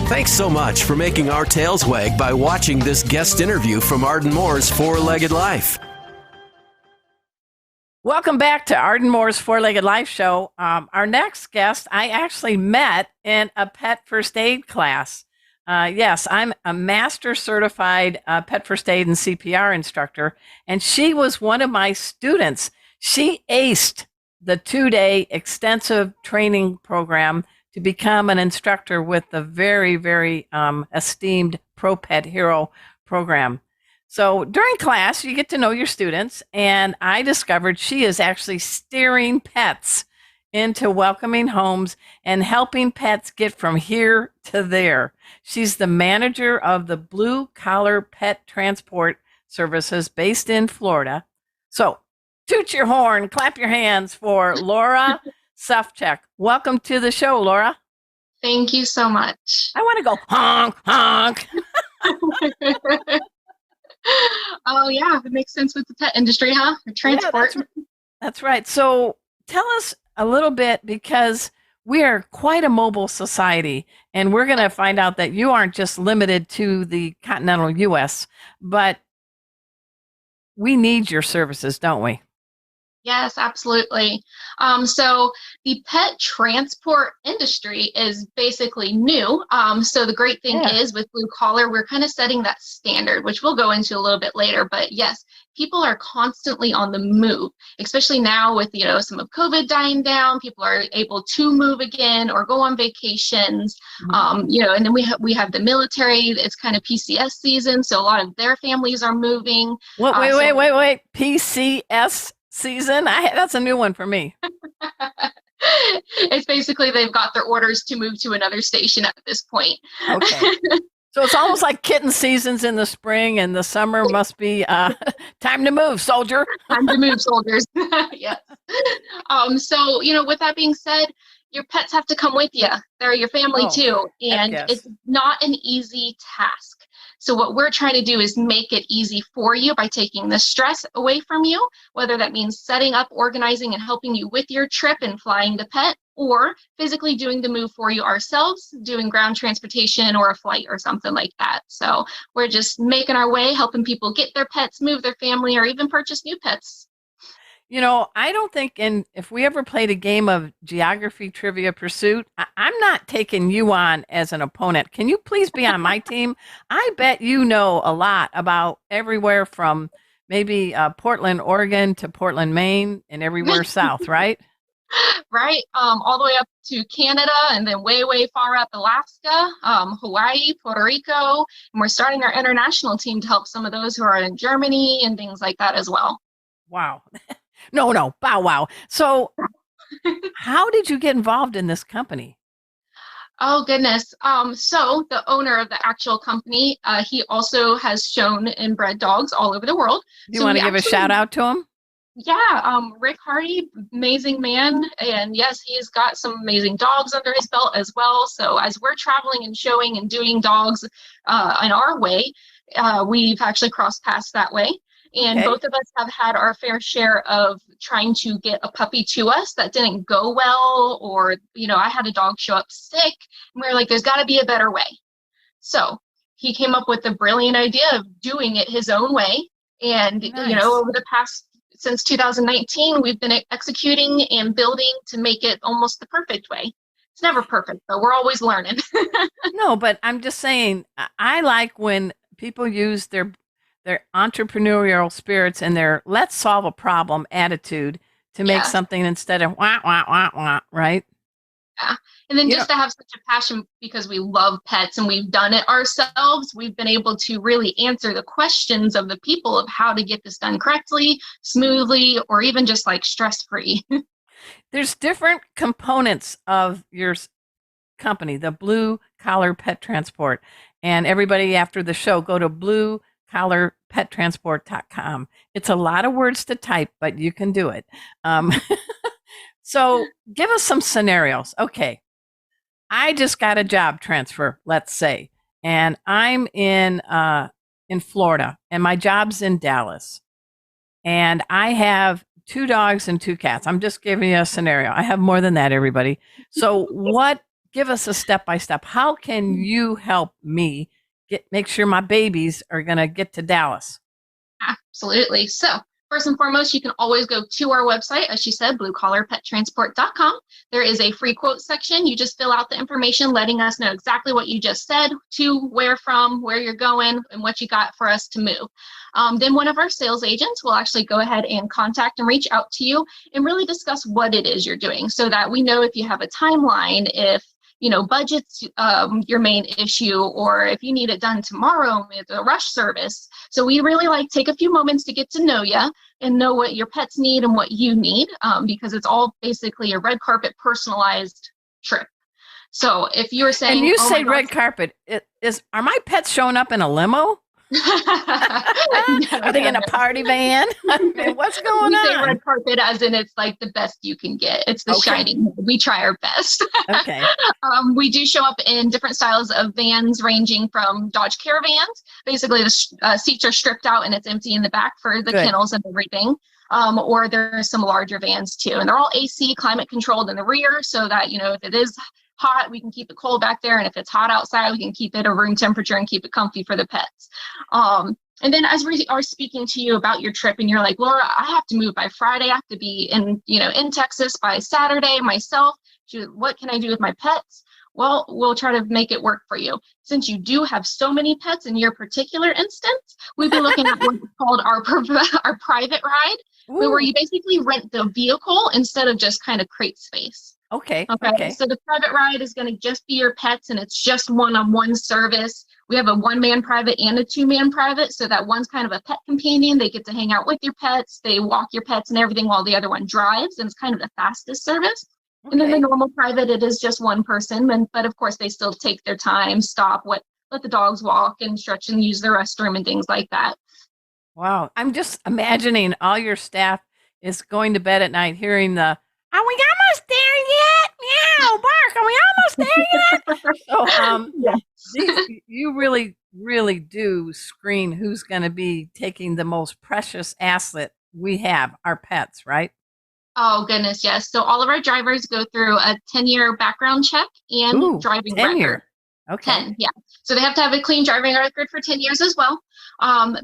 Thanks so much for making our tails wag by watching this guest interview from Arden Moore's Four-Legged Life. Welcome back to Arden Moore's Four-Legged Life show. Our next guest, I actually met in a pet first aid class. Yes, I'm a master certified pet first aid and CPR instructor, and she was one of my students. She aced the 2-day extensive training program to become an instructor with the very, very esteemed Pro Pet Hero program. So during class, you get to know your students, and I discovered she is actually steering pets into welcoming homes and helping pets get from here to there. She's the manager of the Blue Collar Pet Transport Services based in Florida. So toot your horn, clap your hands for Laura Szewczyk. Welcome to the show, Laura. Thank you so much. I want to go honk, honk. Oh, yeah, it makes sense with the pet industry, huh? Or transport. Yeah, that's right. So tell us a little bit, because we are quite a mobile society, and we're going to find out that you aren't just limited to the continental U.S., but we need your services, don't we? Yes, absolutely. So the pet transport industry is basically new. So the great thing is with Blue Collar, we're kind of setting that standard, which we'll go into a little bit later. But yes, people are constantly on the move, especially now with, some of COVID dying down. People are able to move again or go on vacations. And then we have the military. It's kind of PCS season, so a lot of their families are moving. Wait. PCS season? That's a new one for me. It's basically they've got their orders to move to another station at this point. Okay. So it's almost like kitten seasons in the spring, and the summer must be time to move, soldier. Time to move, soldiers. Yes. So, with that being said, your pets have to come with you. They're your family too. And it's not an easy task. So what we're trying to do is make it easy for you by taking the stress away from you, whether that means setting up, organizing, and helping you with your trip and flying the pet, or physically doing the move for you ourselves, doing ground transportation or a flight or something like that. So we're just making our way, helping people get their pets, move their family, or even purchase new pets. I don't think if we ever played a game of Geography Trivia Pursuit, I'm not taking you on as an opponent. Can you please be on my team? I bet you know a lot about everywhere from maybe Portland, Oregon to Portland, Maine, and everywhere south, right? Right. All the way up to Canada, and then way, way far up Alaska, Hawaii, Puerto Rico. And we're starting our international team to help some of those who are in Germany and things like that as well. Wow. No, bow wow. So how did you get involved in this company? Oh, goodness. So the owner of the actual company, he also has shown and bred dogs all over the world. Do you want to give a shout out to him? Yeah, Rick Hardy, amazing man. And yes, he's got some amazing dogs under his belt as well. So as we're traveling and showing and doing dogs in our way, we've actually crossed paths that way. And both of us have had our fair share of trying to get a puppy to us that didn't go well, or, I had a dog show up sick, and we were like, there's got to be a better way. So he came up with the brilliant idea of doing it his own way. And, over the past, since 2019, we've been executing and building to make it almost the perfect way. It's never perfect, but we're always learning. No, but I'm just saying, I like when people use their entrepreneurial spirits and their let's solve a problem attitude to make something instead of wah, wah, wah, wah, right? Yeah. And then just to have such a passion because we love pets and we've done it ourselves, we've been able to really answer the questions of the people of how to get this done correctly, smoothly, or even just like stress-free. There's different components of your company, the Blue Collar Pet Transport. And everybody after the show, go to bluecollarpettransport.com. It's a lot of words to type, but you can do it. So give us some scenarios. Okay. I just got a job transfer, let's say, and I'm in Florida and my job's in Dallas and I have 2 dogs and 2 cats. I'm just giving you a scenario. I have more than that, everybody. So what give us a step-by-step. How can you help me make sure my babies are going to get to Dallas? Absolutely. So first and foremost, you can always go to our website, as she said, bluecollarpettransport.com. There is a free quote section. You just fill out the information, letting us know exactly what you just said, to, where from, where you're going, and what you got for us to move. Then one of our sales agents will actually go ahead and contact and reach out to you and really discuss what it is you're doing, so that we know if you have a timeline, if budget's your main issue, or if you need it done tomorrow, it's a rush service. So we really take a few moments to get to know you and know what your pets need and what you need, because it's all basically a red carpet personalized trip. So if you're saying, and you say red carpet, are my pets showing up in a limo? Are they in a party van? What's going on? We say red carpet as in it's like the best you can get. It's the shining. We try our best. Okay. We do show up in different styles of vans, ranging from Dodge Caravans. Basically, the seats are stripped out and it's empty in the back for the kennels and everything. Or there's some larger vans too, and they're all AC, climate controlled in the rear, so that if it is hot, we can keep it cold back there, and if it's hot outside, we can keep it at room temperature and keep it comfy for the pets. And then as we are speaking to you about your trip, and you're like, Laura, I have to move by Friday, I have to be in Texas by Saturday myself. What can I do with my pets? Well, we'll try to make it work for you. Since you do have so many pets in your particular instance, we've been looking at what's called our private ride, where you basically rent the vehicle instead of just kind of crate space. Okay. So the private ride is going to just be your pets, and it's just one-on-one service. We have a one-man private and a two-man private, so that one's kind of a pet companion. They get to hang out with your pets. They walk your pets and everything, while the other one drives, and it's kind of the fastest service. Okay. And then the normal private, it is just one person, but of course they still take their time, stop, let the dogs walk and stretch and use the restroom and things like that. Wow. I'm just imagining all your staff is going to bed at night hearing the, are we almost there yet? Meow, bark. Are we almost there yet? So you really, really do screen who's going to be taking the most precious asset we have, our pets, right? Oh, goodness, yes. So all of our drivers go through a 10-year background check and driving record. Okay. 10, yeah. So they have to have a clean driving record for 10 years as well.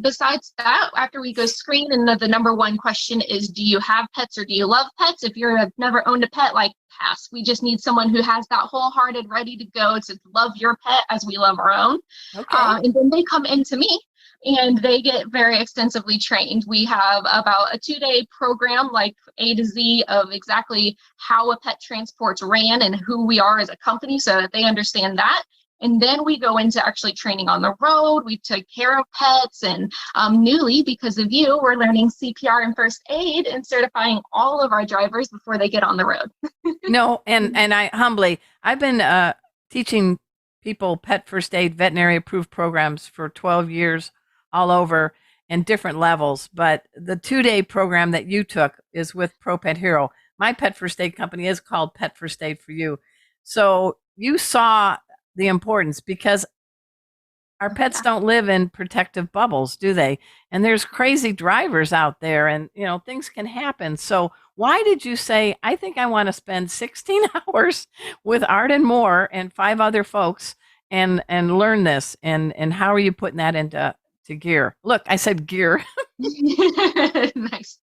Besides that, after we go screen, and the number one question is, do you have pets or do you love pets? If you've never owned a pet, pass. We just need someone who has that wholehearted, ready to go to love your pet as we love our own. Okay. And then they come into me, and they get very extensively trained. We have about a 2-day program, A to Z, of exactly how a pet transport's ran and who we are as a company, so that they understand that. And then we go into actually training on the road. We took care of pets, and newly, because of you, we're learning CPR and first aid and certifying all of our drivers before they get on the road. And I've been teaching people pet first aid, veterinary approved programs for 12 years all over and different levels. But the 2-day program that you took is with Pro Pet Hero. My pet first aid company is called Pet First Aid for You. So you saw the importance, because our pets don't live in protective bubbles, do they? And there's crazy drivers out there, and things can happen. So why did you say, I think I want to spend 16 hours with Arden Moore and 5 other folks and learn this? And how are you putting that into gear? Look, I said gear. Nice.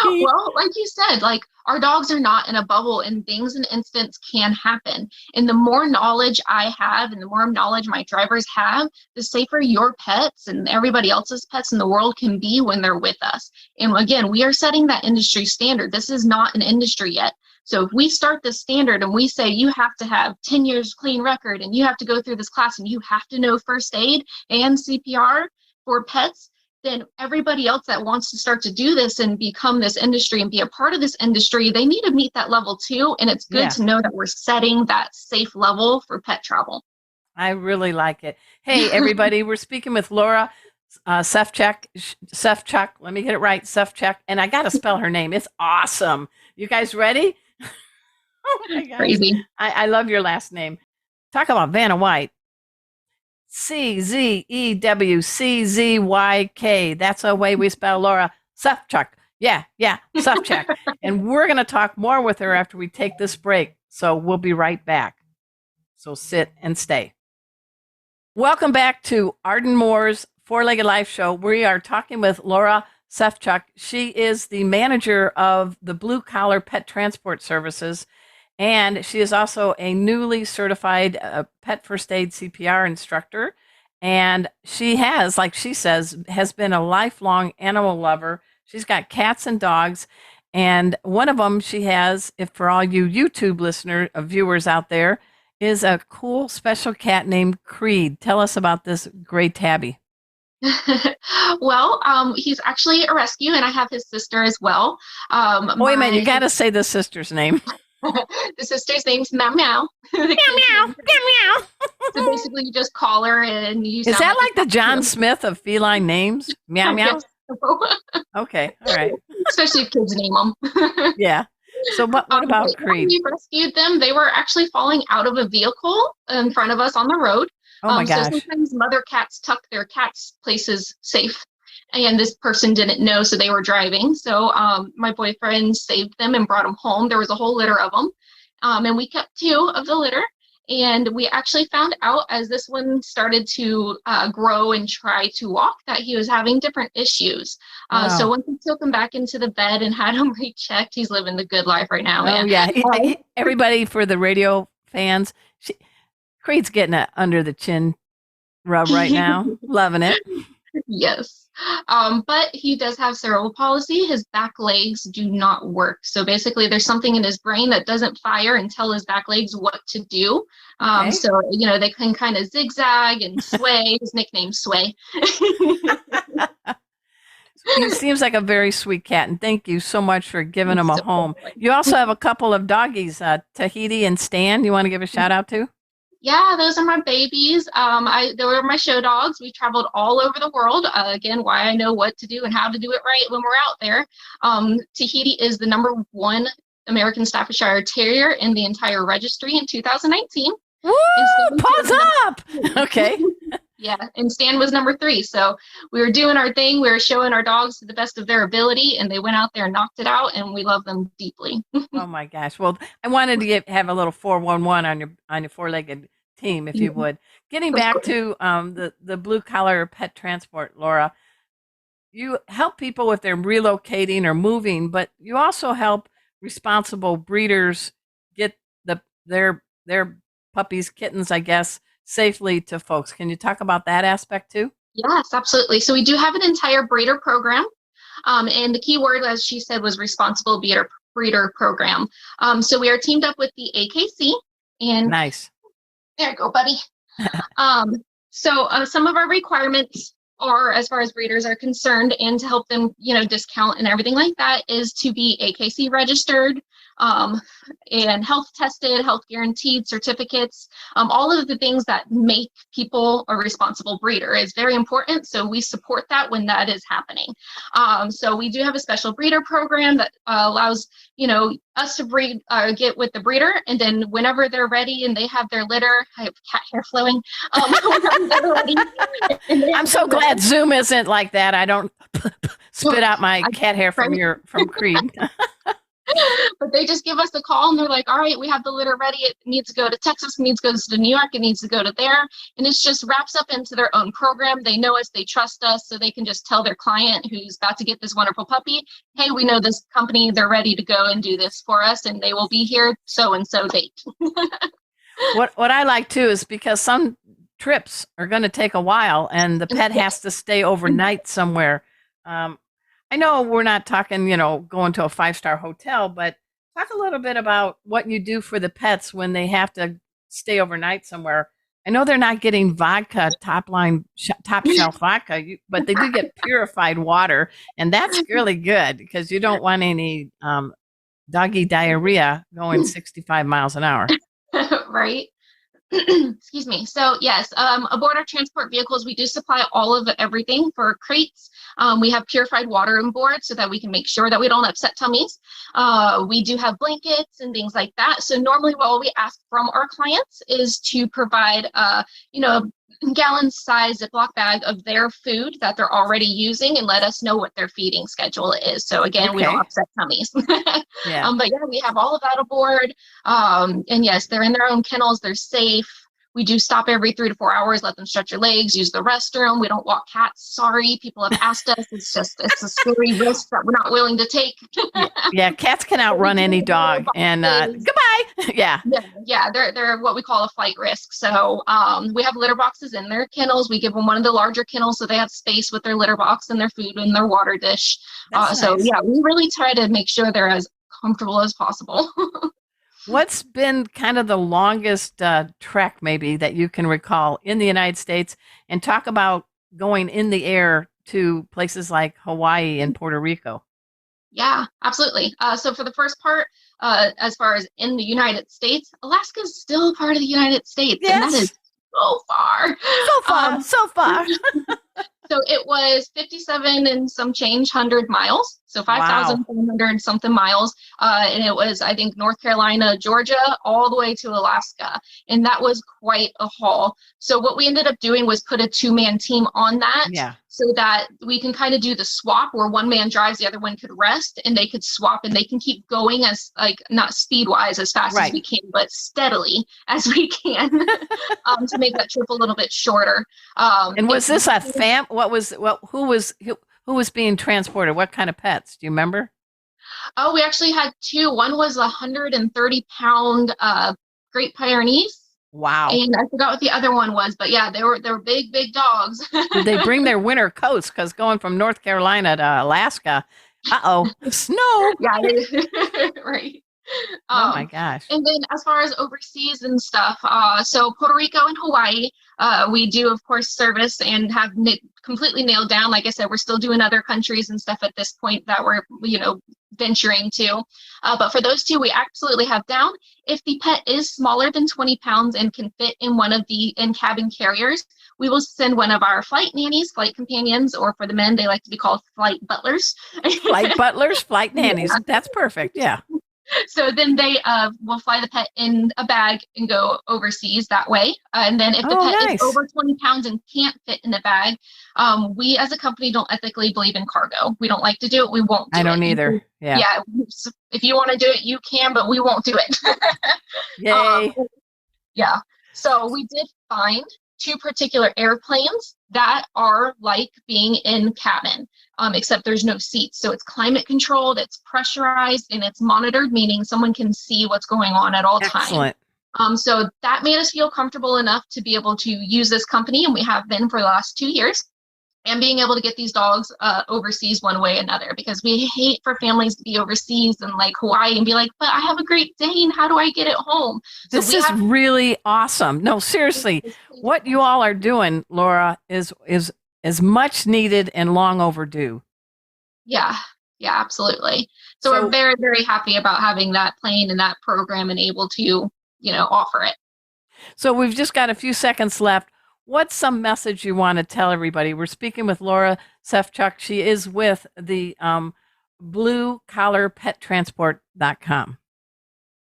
Well, like you said, our dogs are not in a bubble, and things and incidents can happen. And the more knowledge I have and the more knowledge my drivers have, the safer your pets and everybody else's pets in the world can be when they're with us. And again, we are setting that industry standard. This is not an industry yet. So if we start this standard and we say you have to have 10 years clean record, and you have to go through this class, and you have to know first aid and CPR for pets, then everybody else that wants to start to do this and become this industry and be a part of this industry, they need to meet that level too. And it's good to know that we're setting that safe level for pet travel. I really like it. Hey, everybody, we're speaking with Laura Szewczyk. Let me get it right. Szewczyk. And I got to spell her name. It's awesome. You guys ready? Oh my gosh. Crazy. I love your last name. Talk about Vanna White. Czewczyk. That's the way we spell Laura Szewczyk. Yeah, Szewczyk. And we're going to talk more with her after we take this break. So we'll be right back. So sit and stay. Welcome back to Arden Moore's Four-Legged Life Show. We are talking with Laura Szewczyk. She is the manager of the Blue Collar Pet Transport Services, and she is also a newly certified pet first aid CPR instructor. And she has, like she says, has been a lifelong animal lover. She's got cats and dogs. And one of them she has, if for all you YouTube viewers out there, is a cool special cat named Creed. Tell us about this gray tabby. Well, he's actually a rescue, and I have his sister as well. Wait a minute, you got to say the sister's name. The sister's name's Meow Meow. Meow meow, meow meow. So basically, you just call her, and you. Is that like the John Smith of feline names? Meow meow. Okay, all right. Especially if kids name them. Yeah. So what about Creed? We rescued them. They were actually falling out of a vehicle in front of us on the road. Oh my gosh. So sometimes mother cats tuck their cats' places safe, and this person didn't know, so they were driving. So my boyfriend saved them and brought them home. There was a whole litter of them, and we kept 2 of the litter. And we actually found out as this one started to grow and try to walk that he was having different issues. Wow. So once we took him back into the bed and had him rechecked, he's living the good life right now. Oh, yeah. Everybody, for the radio fans, Creed's getting an under the chin rub right now. Loving it. Yes. But he does have cerebral palsy. His back legs do not work. So basically there's something in his brain that doesn't fire and tell his back legs what to do. Okay. So, they can kind of zigzag and sway. His nickname's Sway. He seems like a very sweet cat, and thank you so much for giving him a home. You also have a couple of doggies, Tahiti and Stan. You want to give a shout out to? Yeah, those are my babies. They were my show dogs. We traveled all over the world. Again, why I know what to do and how to do it right when we're out there. Tahiti is the #1 American Staffordshire Terrier in the entire registry in 2019. Woo! Pause up! Okay. Yeah, and Stan was #3. So we were doing our thing. We were showing our dogs to the best of their ability, and they went out there and knocked it out, and we love them deeply. Oh my gosh! Well, I wanted to have a little 411 on your four-legged team, if you would. Getting back to the blue collar pet transport, Laura, you help people if they're relocating or moving, but you also help responsible breeders get their puppies, kittens, I guess, safely to folks. Can you talk about that aspect too? Yes, absolutely. So we do have an entire breeder program. And the key word, as she said, was responsible breeder program. So we are teamed up with the AKC. And nice. There you go, buddy. So some of our requirements are, as far as breeders are concerned, and to help them, discount and everything like that, is to be AKC registered, and health tested, health guaranteed certificates, all of the things that make people a responsible breeder is very important. So we support that when that is happening. So we do have a special breeder program that allows, us to breed, get with the breeder, and then whenever they're ready and they have their litter, I have cat hair flowing. I'm so glad Zoom isn't like that. I don't spit out my cat hair from Creed. But they just give us a call and they're like, all right, we have the litter ready. It needs to go to Texas, it needs to go to New York, it needs to go to there. And it just wraps up into their own program. They know us, they trust us, so they can just tell their client who's about to get this wonderful puppy, hey, we know this company, they're ready to go and do this for us, and they will be here so-and-so date. What I like too is because some trips are going to take a while and the pet has to stay overnight somewhere. I know we're not talking, going to a 5-star hotel, but talk a little bit about what you do for the pets when they have to stay overnight somewhere. I know they're not getting vodka, top shelf vodka, but they do get purified water, and that's really good because you don't want any doggy diarrhea going 65 miles an hour. Right. Excuse me. So yes, aboard our transport vehicles, we do supply all of everything for crates. We have purified water on board so that we can make sure that we don't upset tummies. We do have blankets and things like that. So normally what we ask from our clients is to provide, gallon size Ziploc bag of their food that they're already using and let us know what their feeding schedule is. So again, we don't upset tummies. Yeah. But yeah, we have all of that aboard. And yes, they're in their own kennels. They're safe. We do stop every 3 to 4 hours, let them stretch their legs, use the restroom. We don't walk cats. Sorry, people have asked us. It's a scary risk that we're not willing to take. Yeah, cats can outrun any dog. And goodbye. Yeah. Yeah, they're what we call a flight risk. So we have litter boxes in their kennels. We give them one of the larger kennels so they have space with their litter box and their food and their water dish. So nice. yeah, we really try to make sure they're as comfortable as possible. What's been kind of the longest trek maybe that you can recall in the United States, and talk about going in the air to places like Hawaii and Puerto Rico? Yeah, absolutely. So for the first part, as far as in the United States, Alaska is still part of the United States. Yes. And that is so far. So far. So it was 57 and some change hundred miles. So 5,400 something miles. And it was, I think, North Carolina, Georgia, all the way to Alaska. And that was quite a haul. So what we ended up doing was put a 2-man team on that. Yeah. So that we can kind of do the swap where one man drives, the other one could rest, and they could swap, and they can keep going as, like, not speed wise as fast as we can, but steadily as we can to make that trip a little bit shorter. And was this a who was being transported? What kind of pets? Do you remember? Oh, we actually had 2. One was 130-pound Great Pyrenees. Wow. And I forgot what the other one was, but yeah, they were big dogs. Did they bring their winter coats? Because going from North Carolina to Alaska, snow. Yeah, right. Oh my gosh. And then as far as overseas and stuff, so Puerto Rico and Hawaii, we do, of course, service and have completely nailed down. Like I said, we're still doing other countries and stuff at this point that we're, venturing to. But for those 2, we absolutely have down. If the pet is smaller than 20 pounds and can fit in one of the in-cabin carriers, we will send one of our flight nannies, flight companions, or for the men, they like to be called flight butlers. Flight butlers, flight nannies. Yeah. That's perfect. Yeah. So then they will fly the pet in a bag and go overseas that way. And then if the pet is over 20 pounds and can't fit in the bag, we as a company don't ethically believe in cargo. We don't like to do it. We won't do it. I don't either. Yeah. Yeah. If you want to do it, you can, but we won't do it. Yay. Yeah. So we did find 2 particular airplanes that are like being in cabin, except there's no seats. So it's climate controlled, it's pressurized, and it's monitored, meaning someone can see what's going on at all times. Excellent. So that made us feel comfortable enough to be able to use this company, and we have been for the last 2 years, and being able to get these dogs overseas one way or another, because we hate for families to be overseas and like Hawaii and be like, but I have a Great Dane, how do I get it home? This is really awesome. No, seriously, what you all are doing, Laura, is much needed and long overdue. Yeah, absolutely. So we're very, very happy about having that plane and that program and able to, offer it. So we've just got a few seconds left. What's some message you want to tell everybody? We're speaking with Laura Szewczyk. She is with the bluecollarpettransport.com.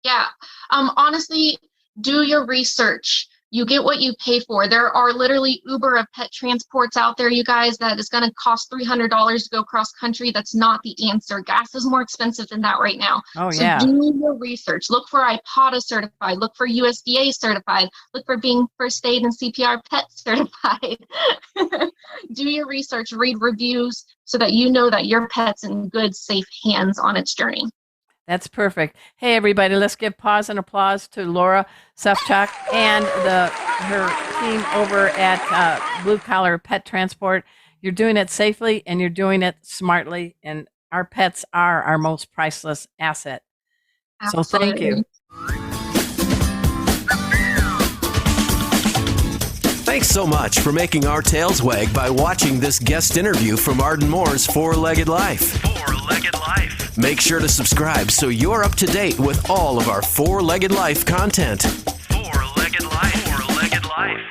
Yeah. Honestly, do your research. You get what you pay for. There are literally Uber of pet transports out there, you guys, that is going to cost $300 to go cross country. That's not the answer. Gas is more expensive than that right now. Oh, so yeah. Do your research. Look for IPATA certified. Look for USDA certified. Look for being first aid and CPR pet certified. Do your research, read reviews so that you know that your pet's in good, safe hands on its journey. That's perfect. Hey, everybody, let's give pause and applause to Laura Szewczyk and her team over at Blue Collar Pet Transport. You're doing it safely and you're doing it smartly, and our pets are our most priceless asset. Absolutely. So thank you. Thanks so much for making our tails wag by watching this guest interview from Arden Moore's Four-Legged Life. Four-Legged Life. Make sure to subscribe so you're up to date with all of our Four-Legged Life content. Four-Legged Life. Four-Legged Life.